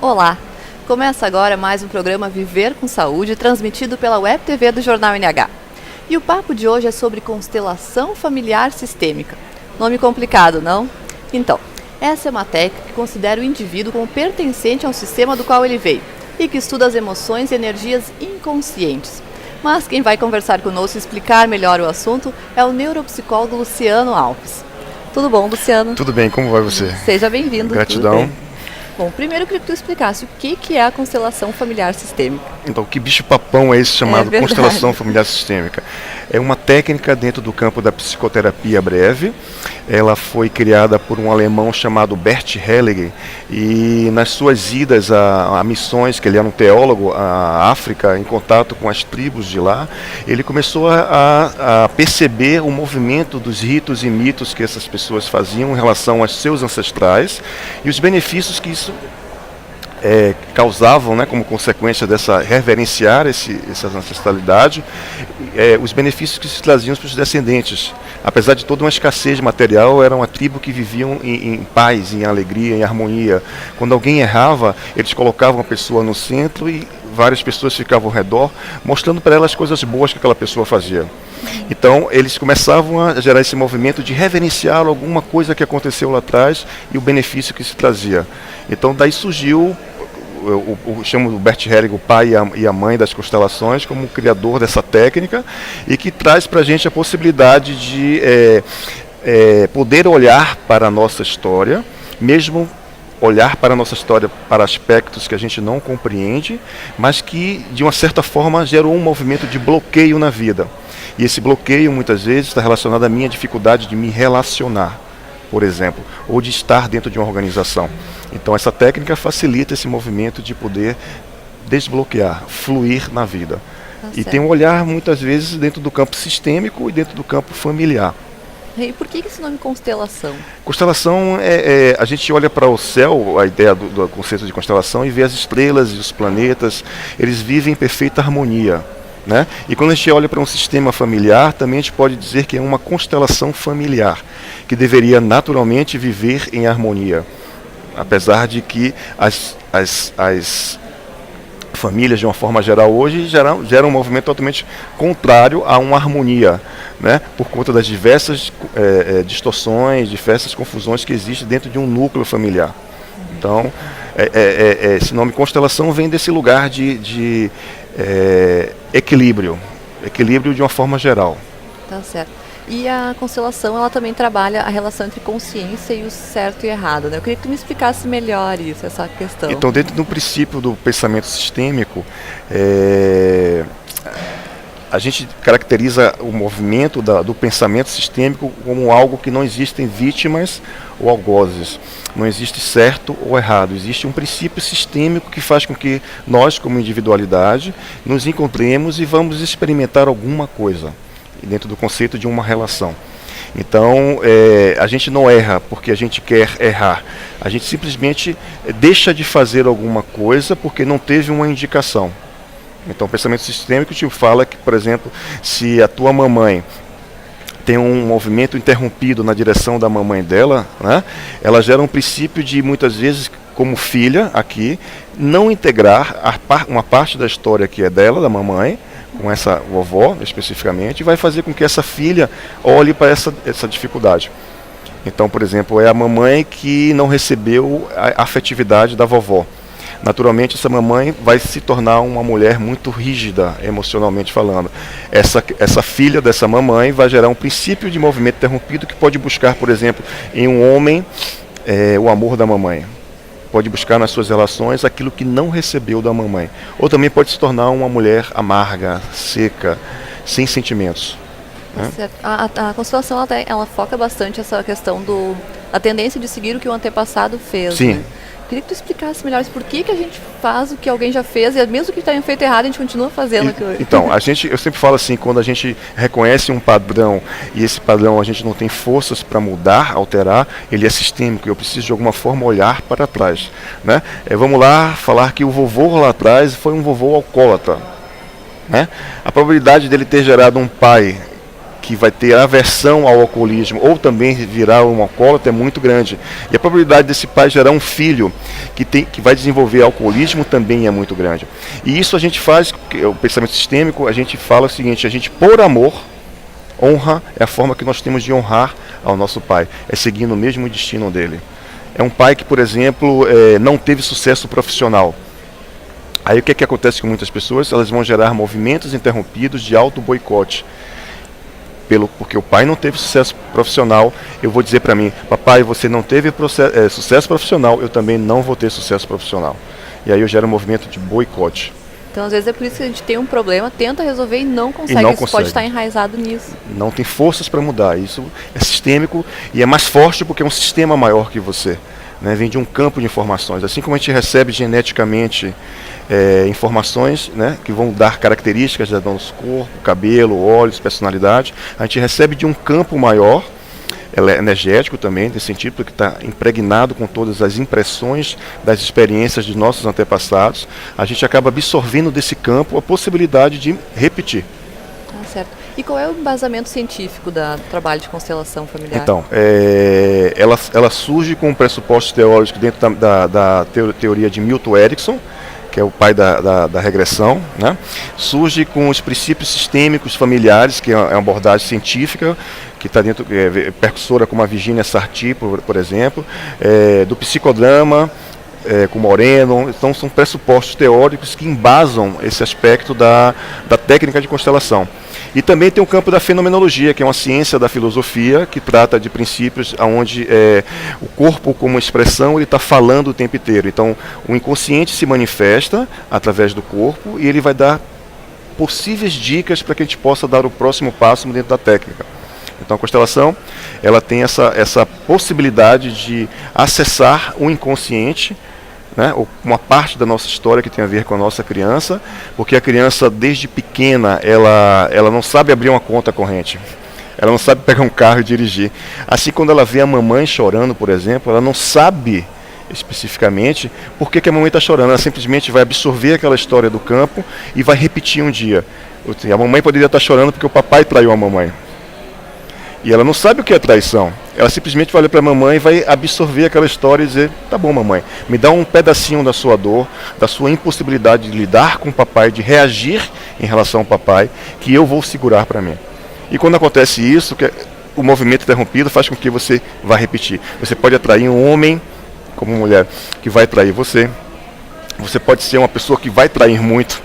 Olá! Começa agora mais um programa Viver com Saúde, transmitido pela Web TV do Jornal NH. E o papo de hoje é sobre constelação familiar sistêmica. Nome complicado, não? Então, essa é uma técnica que considera o indivíduo como pertencente ao sistema do qual ele veio e que estuda as emoções e energias inconscientes. Mas quem vai conversar conosco e explicar melhor o assunto é o neuropsicólogo Luciano Alves. Tudo bom, Luciano? Tudo bem, como vai você? Seja bem-vindo. Gratidão. Bom, primeiro eu queria que tu explicasse o que é a constelação familiar sistêmica. Então, que bicho-papão é esse chamado constelação familiar sistêmica? É uma técnica dentro do campo da psicoterapia breve. Ela foi criada por um alemão chamado Bert Hellinger e nas suas idas a missões, que ele era um teólogo, à África, em contato com as tribos de lá, ele começou a perceber o movimento dos ritos e mitos que essas pessoas faziam em relação aos seus ancestrais e os benefícios que isso causavam, né, como consequência dessa reverenciar essa ancestralidade, os benefícios que se traziam para os descendentes. Apesar de toda uma escassez material, era uma tribo que viviam em paz, em alegria, em harmonia. Quando alguém errava, eles colocavam a pessoa no centro e várias pessoas ficavam ao redor, mostrando para ela as coisas boas que aquela pessoa fazia. Então, eles começavam a gerar esse movimento de reverenciar alguma coisa que aconteceu lá atrás e o benefício que se trazia. Então, daí surgiu, eu chamo o Bert Hellinger, o pai e a mãe das constelações, como o criador dessa técnica e que traz para a gente a possibilidade de poder olhar para a nossa história, mesmo olhar para a nossa história para aspectos que a gente não compreende, mas que, de uma certa forma, gerou um movimento de bloqueio na vida. E esse bloqueio, muitas vezes, está relacionado à minha dificuldade de me relacionar, por exemplo, ou de estar dentro de uma organização. Então, essa técnica facilita esse movimento de poder desbloquear, fluir na vida. E tem um olhar, muitas vezes, dentro do campo sistêmico e dentro do campo familiar. E por que esse nome constelação? Constelação a gente olha para o céu, a ideia do conceito de constelação, e vê as estrelas e os planetas, eles vivem em perfeita harmonia, né? E quando a gente olha para um sistema familiar, também a gente pode dizer que é uma constelação familiar, que deveria naturalmente viver em harmonia, apesar de que as famílias, de uma forma geral, hoje geram um movimento totalmente contrário a uma harmonia, né? Por conta das diversas distorções, diversas confusões que existem dentro de um núcleo familiar. Então, esse nome constelação vem desse lugar de equilíbrio de uma forma geral. Tá certo. E a constelação, ela também trabalha a relação entre consciência e o certo e errado, né? Eu queria que tu me explicasse melhor isso, essa questão. Então, dentro do princípio do pensamento sistêmico, a gente caracteriza o movimento do pensamento sistêmico como algo que não existem vítimas ou algozes. Não existe certo ou errado. Existe um princípio sistêmico que faz com que nós, como individualidade, nos encontremos e vamos experimentar alguma coisa dentro do conceito de uma relação. Então, a gente não erra porque a gente quer errar. A gente simplesmente deixa de fazer alguma coisa porque não teve uma indicação. Então, o pensamento sistêmico te fala que, por exemplo, se a tua mamãe tem um movimento interrompido na direção da mamãe dela, né, ela gera um princípio de, muitas vezes, como filha aqui, não integrar uma parte da história que é dela, da mamãe, com essa vovó especificamente, e vai fazer com que essa filha olhe para essa dificuldade. Então, por exemplo, é a mamãe que não recebeu a afetividade da vovó. Naturalmente, essa mamãe vai se tornar uma mulher muito rígida, emocionalmente falando. Essa filha dessa mamãe vai gerar um princípio de movimento interrompido que pode buscar, por exemplo, em um homem, o amor da mamãe. Pode buscar nas suas relações aquilo que não recebeu da mamãe. Ou também pode se tornar uma mulher amarga, seca, sem sentimentos. Né? A constelação ela foca bastante essa questão da tendência de seguir o que o antepassado fez. Sim. Né? Queria que tu explicasse melhor por que a gente faz o que alguém já fez e mesmo que tenha feito errado, a gente continua fazendo aquilo. Então, eu sempre falo assim, quando a gente reconhece um padrão e esse padrão a gente não tem forças para mudar, alterar, ele é sistêmico, eu preciso de alguma forma olhar para trás. Né? Vamos lá falar que o vovô lá atrás foi um vovô alcoólatra. Né? A probabilidade dele ter gerado um pai que vai ter aversão ao alcoolismo ou também virar um alcoólatra é muito grande. E a probabilidade desse pai gerar um filho que vai desenvolver alcoolismo também é muito grande. E isso a gente faz, o pensamento sistêmico, a gente fala o seguinte, a gente, por amor, honra é a forma que nós temos de honrar ao nosso pai, é seguindo o mesmo destino dele. É um pai que, por exemplo, não teve sucesso profissional. Aí o que acontece com muitas pessoas? Elas vão gerar movimentos interrompidos de auto-boicote. Porque o pai não teve sucesso profissional, eu vou dizer para mim, papai, você não teve sucesso profissional, eu também não vou ter sucesso profissional. E aí eu gero um movimento de boicote. Então, às vezes é por isso que a gente tem um problema, tenta resolver e não consegue. Isso pode estar enraizado nisso. Não tem forças para mudar. Isso é sistêmico e é mais forte porque é um sistema maior que você. Né? Vem de um campo de informações. Assim como a gente recebe geneticamente informações, né, que vão dar características do nosso corpo, cabelo, olhos, personalidade, a gente recebe de um campo maior. Ela é energético também, nesse sentido, porque está impregnado com todas as impressões das experiências de nossos antepassados. A gente acaba absorvendo desse campo a possibilidade de repetir. Certo. E qual é o embasamento científico do trabalho de constelação familiar? Então, ela surge com pressupostos teóricos dentro da teoria de Milton Erickson, que é o pai da regressão, né? Surge com os princípios sistêmicos familiares, que é uma abordagem científica, que está dentro, percussora como a Virginia Satir, por exemplo, do psicodrama, com Moreno. Então são pressupostos teóricos que embasam esse aspecto da técnica de constelação. E também tem o campo da fenomenologia, que é uma ciência da filosofia que trata de princípios onde o corpo como expressão ele está falando o tempo inteiro. Então o inconsciente se manifesta através do corpo e ele vai dar possíveis dicas para que a gente possa dar o próximo passo dentro da técnica. Então a constelação ela tem essa possibilidade de acessar o inconsciente, né, uma parte da nossa história que tem a ver com a nossa criança, porque a criança desde pequena ela não sabe abrir uma conta corrente, ela não sabe pegar um carro e dirigir. Assim, quando ela vê a mamãe chorando, por exemplo, ela não sabe especificamente por que a mamãe está chorando, ela simplesmente vai absorver aquela história do campo e vai repetir um dia. A mamãe poderia estar chorando porque o papai traiu a mamãe. E ela não sabe o que é traição. Ela simplesmente vai olhar para a mamãe e vai absorver aquela história e dizer, tá bom, mamãe, me dá um pedacinho da sua dor, da sua impossibilidade de lidar com o papai, de reagir em relação ao papai, que eu vou segurar para mim. E quando acontece isso, o movimento interrompido faz com que você vá repetir. Você pode atrair um homem, como mulher, que vai trair você. Você pode ser uma pessoa que vai trair muito.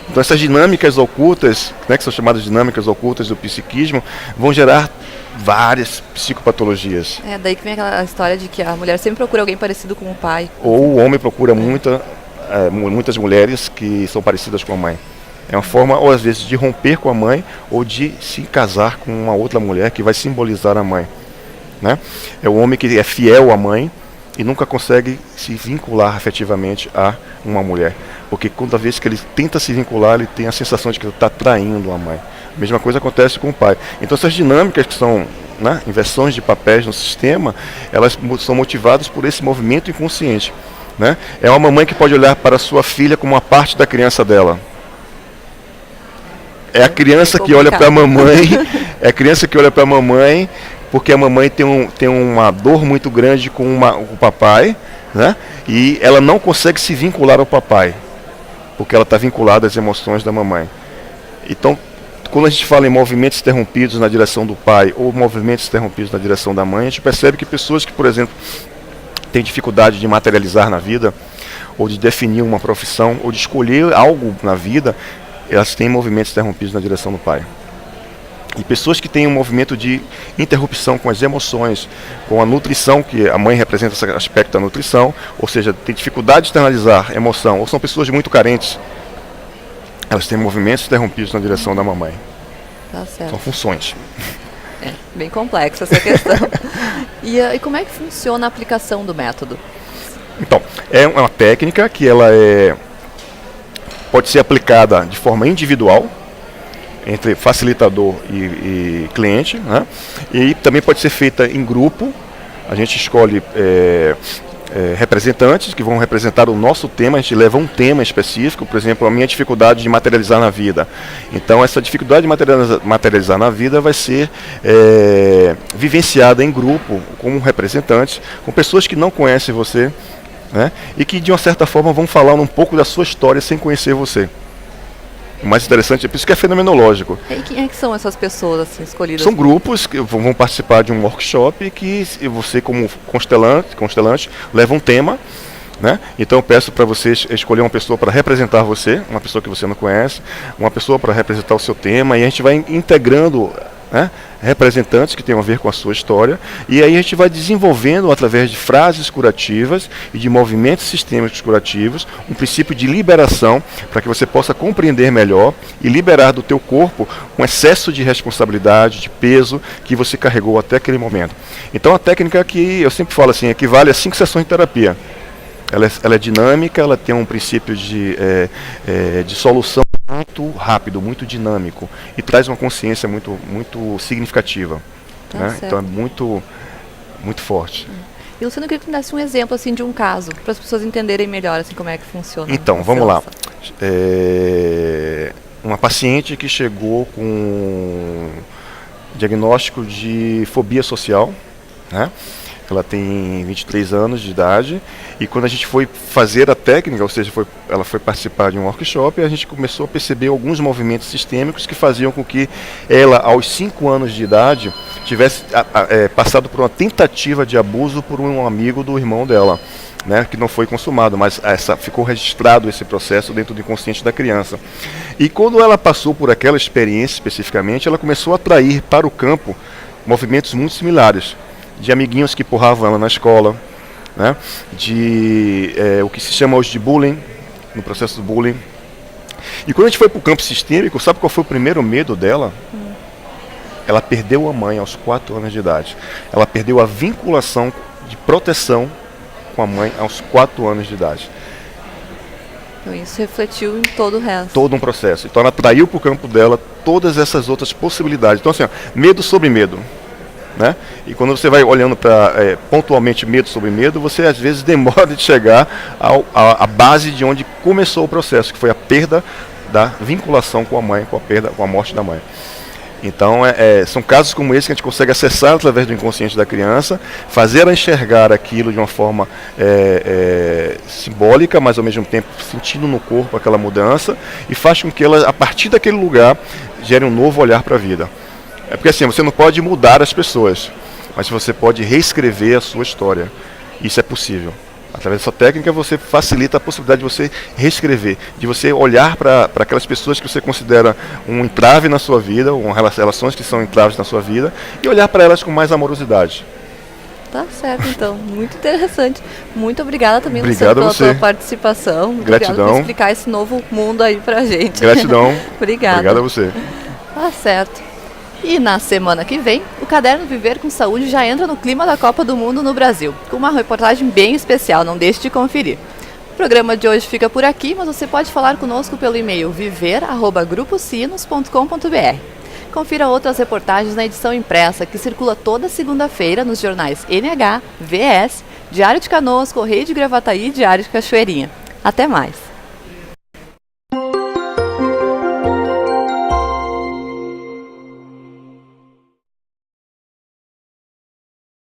Então essas dinâmicas ocultas, né, que são chamadas dinâmicas ocultas do psiquismo, vão gerar várias psicopatologias. Daí que vem aquela história de que a mulher sempre procura alguém parecido com o pai. Ou o homem procura muitas mulheres que são parecidas com a mãe. É uma forma, ou às vezes, de romper com a mãe, ou de se casar com uma outra mulher que vai simbolizar a mãe. Né? É o homem que é fiel à mãe e nunca consegue se vincular afetivamente a uma mulher. Porque toda vez que ele tenta se vincular, ele tem a sensação de que ele está traindo a mãe. A mesma coisa acontece com o pai. Então essas dinâmicas que são, né, inversões de papéis no sistema, elas são motivadas por esse movimento inconsciente. Né? É uma mamãe que pode olhar para a sua filha como uma parte da criança dela. É a criança que olha para a mamãe, porque a mamãe tem uma dor muito grande com o papai, né? E ela não consegue se vincular ao papai, porque ela está vinculada às emoções da mamãe. Então, quando a gente fala em movimentos interrompidos na direção do pai ou movimentos interrompidos na direção da mãe, a gente percebe que pessoas que, por exemplo, têm dificuldade de materializar na vida, ou de definir uma profissão, ou de escolher algo na vida, elas têm movimentos interrompidos na direção do pai. E pessoas que têm um movimento de interrupção com as emoções, com a nutrição, que a mãe representa esse aspecto da nutrição, ou seja, tem dificuldade de externalizar emoção, ou são pessoas muito carentes, elas têm movimentos interrompidos na direção da mamãe. Tá certo. São funções. É bem complexa essa questão. E como é que funciona a aplicação do método? Então, é uma técnica que ela pode ser aplicada de forma individual, entre facilitador e cliente, né? E também pode ser feita em grupo. A gente escolhe representantes que vão representar o nosso tema. A gente leva um tema específico, por exemplo, a minha dificuldade de materializar na vida. Então essa dificuldade de materializar na vida vai ser vivenciada em grupo, como representantes, com pessoas que não conhecem você, né, e que de uma certa forma vão falar um pouco da sua história sem conhecer você. O mais interessante é por isso que é fenomenológico. E quem é que são essas pessoas assim, escolhidas? São grupos que vão participar de um workshop que você, como constelante, leva um tema, né? Então eu peço para você escolher uma pessoa para representar você, uma pessoa que você não conhece, uma pessoa para representar o seu tema, e a gente vai integrando, né, representantes que tenham a ver com a sua história, e aí a gente vai desenvolvendo através de frases curativas e de movimentos sistêmicos curativos um princípio de liberação para que você possa compreender melhor e liberar do teu corpo um excesso de responsabilidade, de peso que você carregou até aquele momento. Então a técnica que eu sempre falo assim, equivale a 5 sessões de terapia. Ela é dinâmica, ela tem um princípio de solução muito rápido, muito dinâmico, e traz uma consciência muito significativa. Né? Então é muito forte. E Luciano, eu queria que tu desse um exemplo assim, de um caso, para as pessoas entenderem melhor assim, como é que funciona. Então, vamos lá. Uma paciente que chegou com diagnóstico de fobia social, né? Ela tem 23 anos de idade, e quando a gente foi fazer a técnica, ou seja, ela foi participar de um workshop, e a gente começou a perceber alguns movimentos sistêmicos que faziam com que ela, aos 5 anos de idade, tivesse passado por uma tentativa de abuso por um amigo do irmão dela, né, que não foi consumado, mas ficou registrado esse processo dentro do inconsciente da criança. E quando ela passou por aquela experiência especificamente, ela começou a atrair para o campo movimentos muito similares, de amiguinhos que empurravam ela na escola, né? De o que se chama hoje de bullying, no processo do bullying. E quando a gente foi para o campo sistêmico, sabe qual foi o primeiro medo dela? Ela perdeu a mãe aos 4 anos de idade. Ela perdeu a vinculação de proteção com a mãe aos 4 anos de idade. Então isso refletiu em todo o resto. Todo um processo. Então ela traiu para o campo dela todas essas outras possibilidades. Então assim, ó, medo sobre medo. Né? E quando você vai olhando para pontualmente medo sobre medo, você às vezes demora de chegar à base de onde começou o processo, que foi a perda da vinculação com a mãe, com a morte da mãe. Então são casos como esse que a gente consegue acessar através do inconsciente da criança, fazer ela enxergar aquilo de uma forma simbólica, mas ao mesmo tempo sentindo no corpo aquela mudança, e faz com que ela, a partir daquele lugar, gere um novo olhar para a vida. É porque assim, você não pode mudar as pessoas, mas você pode reescrever a sua história. Isso é possível. Através dessa técnica você facilita a possibilidade de você reescrever, de você olhar para aquelas pessoas que você considera um entrave na sua vida, ou relações que são entraves na sua vida, e olhar para elas com mais amorosidade. Tá certo, então. Muito interessante. Muito obrigada também, Obrigado Luciano, pela tua participação. Gratidão. Obrigada por explicar esse novo mundo aí pra gente. Gratidão. Obrigada. Obrigado a você. Tá certo. E na semana que vem, o Caderno Viver com Saúde já entra no clima da Copa do Mundo no Brasil, com uma reportagem bem especial, não deixe de conferir. O programa de hoje fica por aqui, mas você pode falar conosco pelo e-mail viver@grupocinos.com.br. Confira outras reportagens na edição impressa, que circula toda segunda-feira nos jornais NH, VS, Diário de Canoas, Correio de Gravataí e Diário de Cachoeirinha. Até mais!